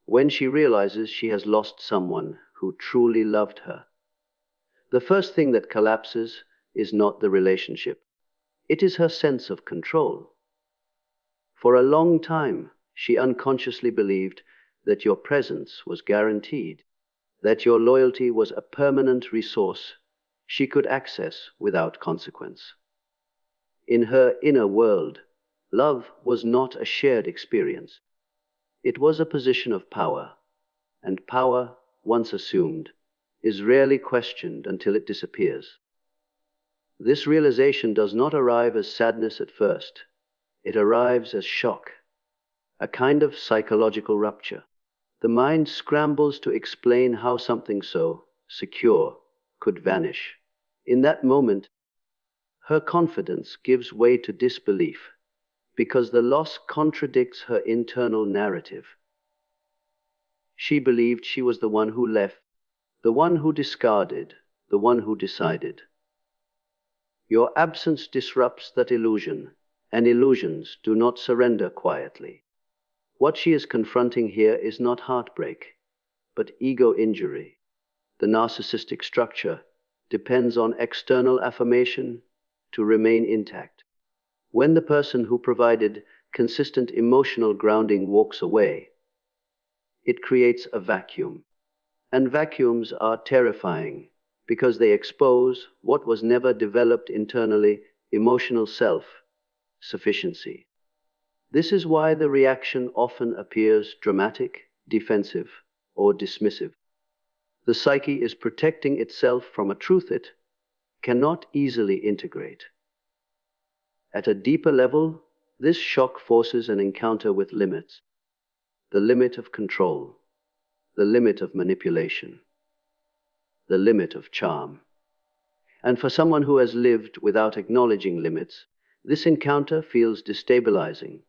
when she realizes she has lost someone who truly loved her. The first thing that collapses is not the relationship. It is her sense of control. For a long time, she unconsciously believed that your presence was guaranteed, that your loyalty was a permanent resource she could access without consequence. In her inner world, love was not a shared experience. It was a position of power, and power, once assumed, is rarely questioned until it disappears. This realization does not arrive as sadness at first. It arrives as shock, a kind of psychological rupture. The mind scrambles to explain how something so secure could vanish. In that moment, her confidence gives way to disbelief because the loss contradicts her internal narrative. She believed she was the one who left, the one who discarded, the one who decided. Your absence disrupts that illusion, and illusions do not surrender quietly. What she is confronting here is not heartbreak, but ego injury. The narcissistic structure depends on external affirmation to remain intact. When the person who provided consistent emotional grounding walks away, it creates a vacuum. And vacuums are terrifying because they expose what was never developed internally: emotional self-sufficiency. This is why the reaction often appears dramatic, defensive, or dismissive. The psyche is protecting itself from a truth it cannot easily integrate. At a deeper level, this shock forces an encounter with limits: the limit of control, the limit of manipulation, the limit of charm. And for someone who has lived without acknowledging limits, this encounter feels destabilizing.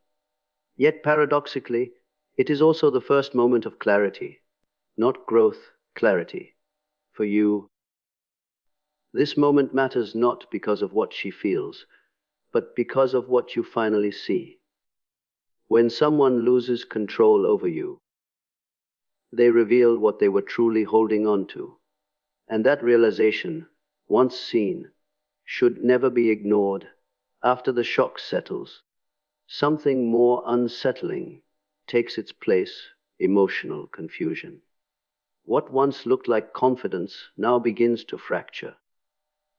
Yet paradoxically, it is also the first moment of clarity, not growth, clarity. For you, this moment matters not because of what she feels, but because of what you finally see. When someone loses control over you, they reveal what they were truly holding on to. And that realization, once seen, should never be ignored. After the shock settles, something more unsettling takes its place: emotional confusion. What once looked like confidence now begins to fracture.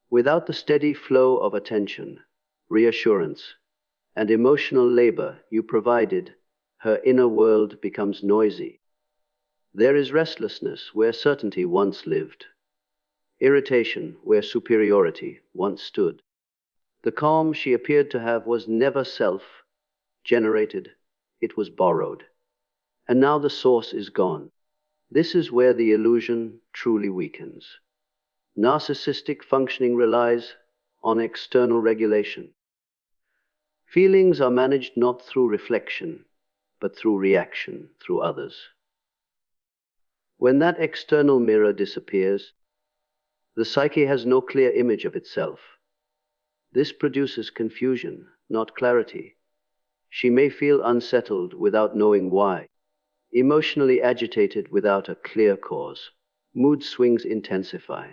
Without the steady flow of attention, reassurance, and emotional labor you provided, her inner world becomes noisy. There is restlessness where certainty once lived, irritation where superiority once stood. The calm she appeared to have was never self-generated, it was borrowed. And now the source is gone. This is where the illusion truly weakens. Narcissistic functioning relies on external regulation. Feelings are managed not through reflection, but through reaction, through others. When that external mirror disappears, the psyche has no clear image of itself. This produces confusion, not clarity. She may feel unsettled without knowing why, emotionally agitated without a clear cause. Mood swings intensify,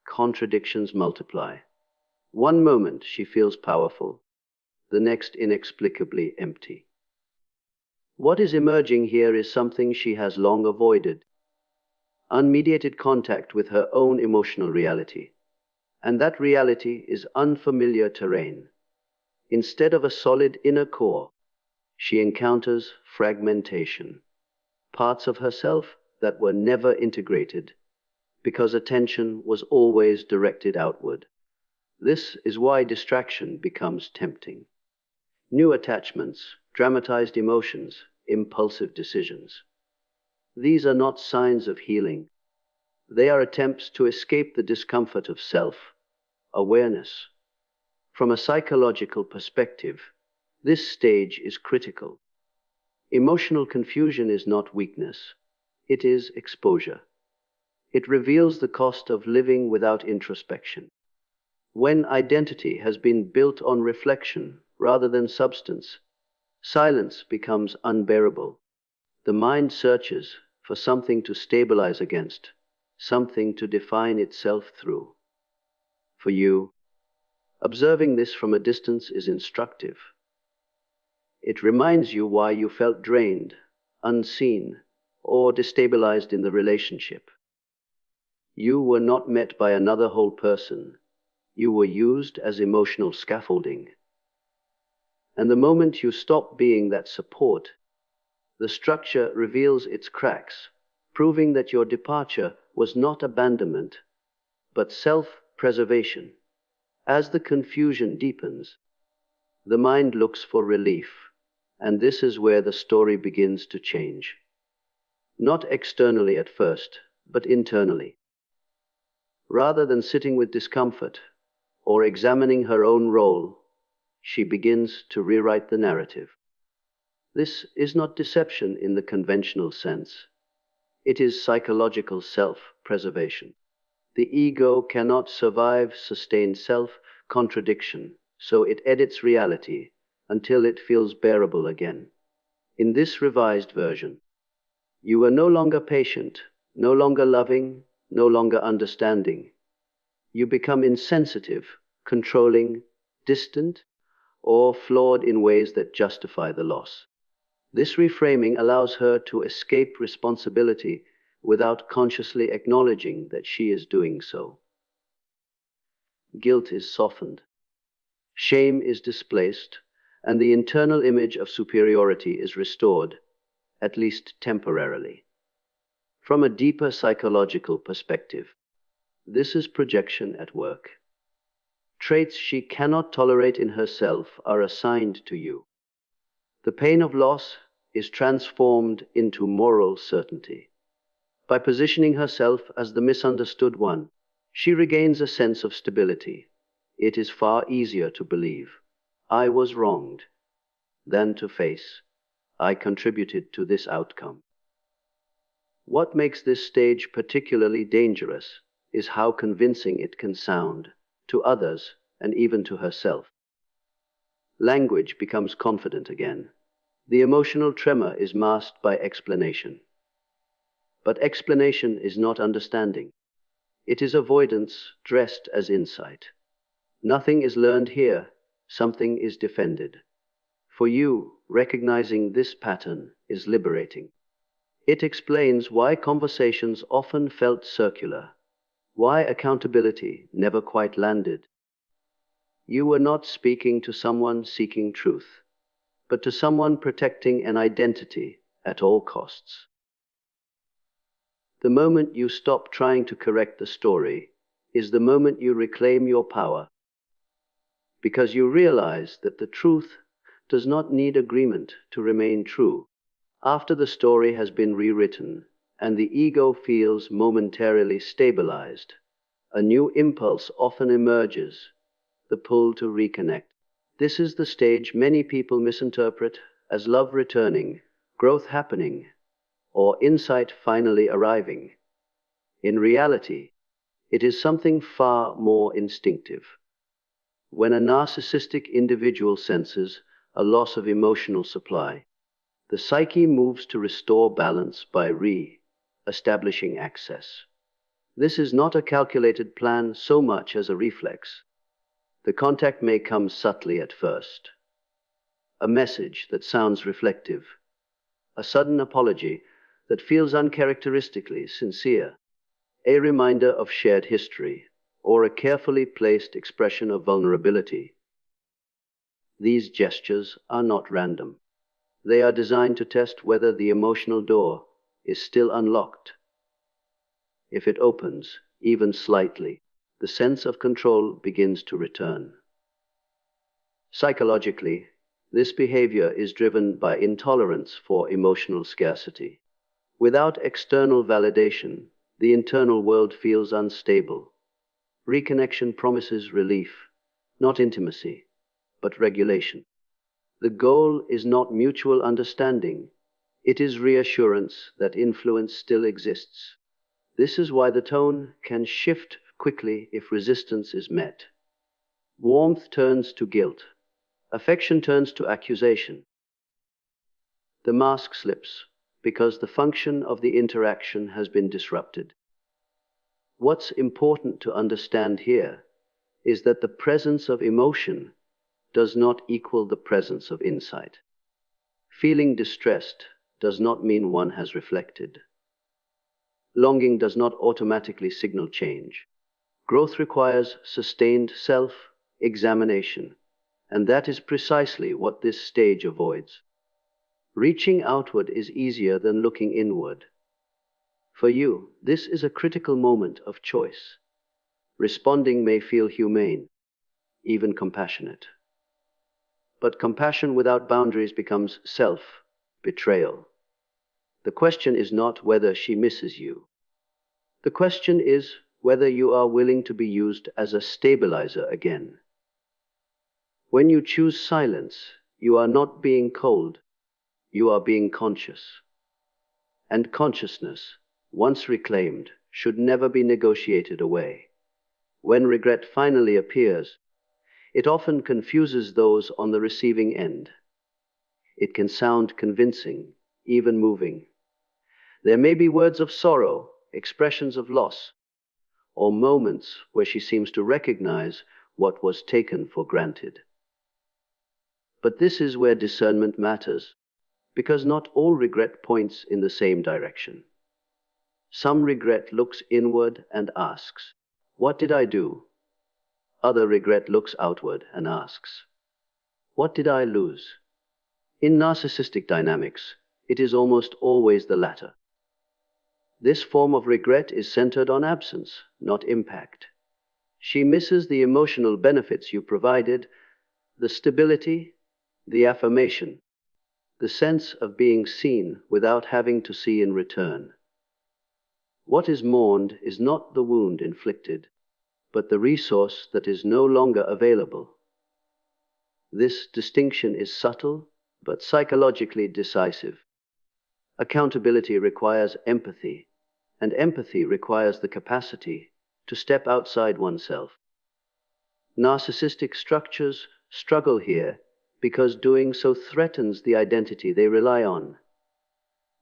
contradictions multiply. One moment she feels powerful, the next inexplicably empty. What is emerging here is something she has long avoided: unmediated contact with her own emotional reality. And that reality is unfamiliar terrain. Instead of a solid inner core, she encounters fragmentation, parts of herself that were never integrated because attention was always directed outward. This is why distraction becomes tempting. New attachments, dramatized emotions, impulsive decisions. These are not signs of healing. They are attempts to escape the discomfort of self-awareness. From a psychological perspective, this stage is critical. Emotional confusion is not weakness, it is exposure. It reveals the cost of living without introspection. When identity has been built on reflection rather than substance, silence becomes unbearable. The mind searches, for something to stabilize against, something to define itself through. For you, observing this from a distance is instructive. It reminds you why you felt drained, unseen, or destabilized in the relationship. You were not met by another whole person. You were used as emotional scaffolding. And the moment you stop being that support, the structure reveals its cracks, proving that your departure was not abandonment, but self-preservation. As the confusion deepens, the mind looks for relief, and this is where the story begins to change. Not externally at first, but internally. Rather than sitting with discomfort or examining her own role, she begins to rewrite the narrative. This is not deception in the conventional sense. It is psychological self-preservation. The ego cannot survive sustained self-contradiction, so it edits reality until it feels bearable again. In this revised version, you are no longer patient, no longer loving, no longer understanding. You become insensitive, controlling, distant, or flawed in ways that justify the loss. This reframing allows her to escape responsibility without consciously acknowledging that she is doing so. Guilt is softened. Shame is displaced, and the internal image of superiority is restored, at least temporarily. From a deeper psychological perspective, this is projection at work. Traits she cannot tolerate in herself are assigned to you. The pain of loss is transformed into moral certainty. By positioning herself as the misunderstood one, she regains a sense of stability. It is far easier to believe, I was wronged, than to face, I contributed to this outcome. What makes this stage particularly dangerous is how convincing it can sound to others and even to herself. Language becomes confident again. The emotional tremor is masked by explanation. But explanation is not understanding. It is avoidance dressed as insight. Nothing is learned here, something is defended. For you, recognizing this pattern is liberating. It explains why conversations often felt circular, why accountability never quite landed. You were not speaking to someone seeking truth, but to someone protecting an identity at all costs. The moment you stop trying to correct the story is the moment you reclaim your power, because you realize that the truth does not need agreement to remain true. After the story has been rewritten and the ego feels momentarily stabilized, a new impulse often emerges, the pull to reconnect. This is the stage many people misinterpret as love returning, growth happening, or insight finally arriving. In reality, it is something far more instinctive. When a narcissistic individual senses a loss of emotional supply, the psyche moves to restore balance by re-establishing access. This is not a calculated plan so much as a reflex. The contact may come subtly at first. A message that sounds reflective, a sudden apology that feels uncharacteristically sincere, a reminder of shared history, or a carefully placed expression of vulnerability. These gestures are not random. They are designed to test whether the emotional door is still unlocked. If it opens, even slightly, the sense of control begins to return. Psychologically, this behavior is driven by intolerance for emotional scarcity. Without external validation, the internal world feels unstable. Reconnection promises relief, not intimacy, but regulation. The goal is not mutual understanding. It is reassurance that influence still exists. This is why the tone can shift quickly if resistance is met. Warmth turns to guilt. Affection turns to accusation. The mask slips because the function of the interaction has been disrupted. What's important to understand here is that the presence of emotion does not equal the presence of insight. Feeling distressed does not mean one has reflected. Longing does not automatically signal change. Growth requires sustained self-examination, and that is precisely what this stage avoids. Reaching outward is easier than looking inward. For you, this is a critical moment of choice. Responding may feel humane, even compassionate. But compassion without boundaries becomes self-betrayal. The question is not whether she misses you. The question is whether you are willing to be used as a stabilizer again. When you choose silence, you are not being cold, you are being conscious. And consciousness, once reclaimed, should never be negotiated away. When regret finally appears, it often confuses those on the receiving end. It can sound convincing, even moving. There may be words of sorrow, expressions of loss, or moments where she seems to recognize what was taken for granted. But this is where discernment matters, because not all regret points in the same direction. Some regret looks inward and asks, "What did I do?" Other regret looks outward and asks, "What did I lose?" In narcissistic dynamics, it is almost always the latter. This form of regret is centered on absence, not impact. She misses the emotional benefits you provided, the stability, the affirmation, the sense of being seen without having to see in return. What is mourned is not the wound inflicted, but the resource that is no longer available. This distinction is subtle, but psychologically decisive. Accountability requires empathy, and empathy requires the capacity to step outside oneself. Narcissistic structures struggle here because doing so threatens the identity they rely on.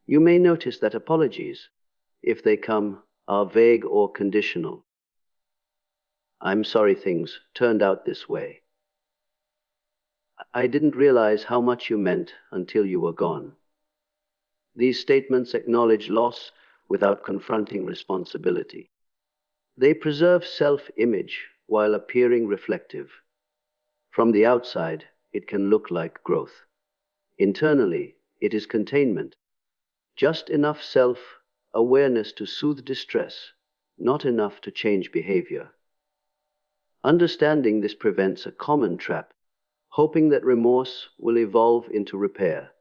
You may notice that apologies, if they come, are vague or conditional. "I'm sorry things turned out this way. I didn't realize how much you meant until you were gone." These statements acknowledge loss without confronting responsibility. They preserve self-image while appearing reflective. From the outside, it can look like growth. Internally, it is containment. Just enough self-awareness to soothe distress, not enough to change behavior. Understanding this prevents a common trap, hoping that remorse will evolve into repair.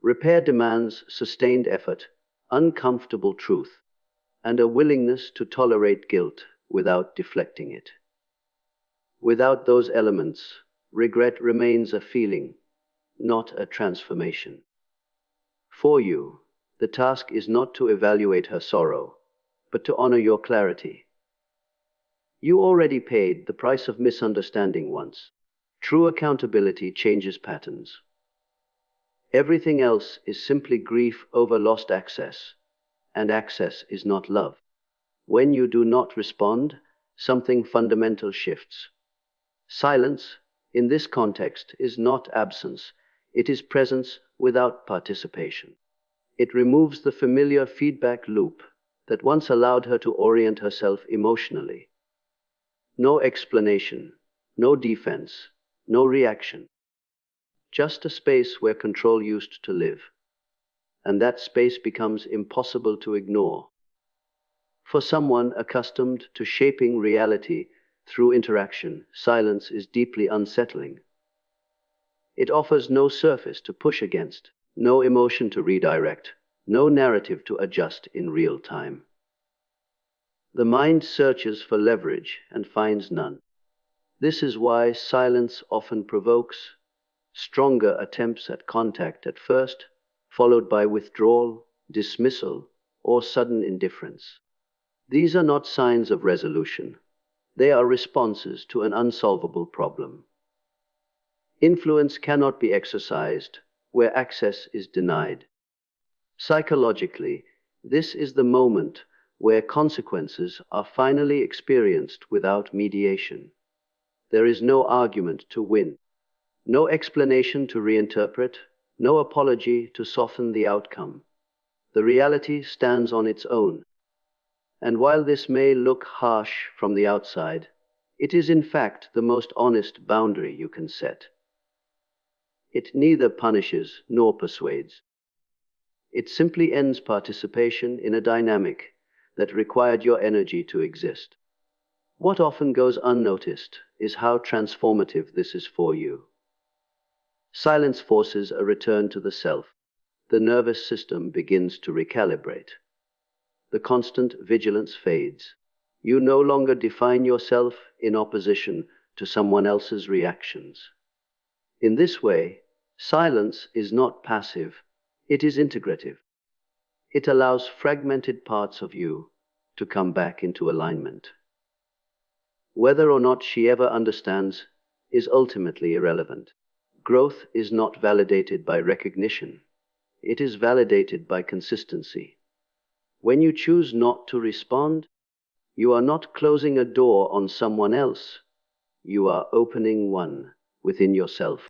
Repair demands sustained effort, uncomfortable truth, and a willingness to tolerate guilt without deflecting it. Without those elements, regret remains a feeling, not a transformation. For you, the task is not to evaluate her sorrow, but to honor your clarity. You already paid the price of misunderstanding once. True accountability changes patterns. Everything else is simply grief over lost access, and access is not love. When you do not respond, something fundamental shifts. Silence, in this context, is not absence. It is presence without participation. It removes the familiar feedback loop that once allowed her to orient herself emotionally. No explanation, no defense, no reaction. Just a space where control used to live. And that space becomes impossible to ignore. For someone accustomed to shaping reality through interaction, silence is deeply unsettling. It offers no surface to push against, no emotion to redirect, no narrative to adjust in real time. The mind searches for leverage and finds none. This is why silence often provokes stronger attempts at contact at first, followed by withdrawal, dismissal, or sudden indifference. These are not signs of resolution. They are responses to an unsolvable problem. Influence cannot be exercised where access is denied. Psychologically, this is the moment where consequences are finally experienced without mediation. There is no argument to win, no explanation to reinterpret, no apology to soften the outcome. The reality stands on its own. And while this may look harsh from the outside, it is in fact the most honest boundary you can set. It neither punishes nor persuades. It simply ends participation in a dynamic that required your energy to exist. What often goes unnoticed is how transformative this is for you. Silence forces a return to the self. The nervous system begins to recalibrate. The constant vigilance fades. You no longer define yourself in opposition to someone else's reactions. In this way, silence is not passive, it is integrative. It allows fragmented parts of you to come back into alignment. Whether or not she ever understands is ultimately irrelevant. Growth is not validated by recognition. It is validated by consistency. When you choose not to respond, you are not closing a door on someone else. You are opening one within yourself.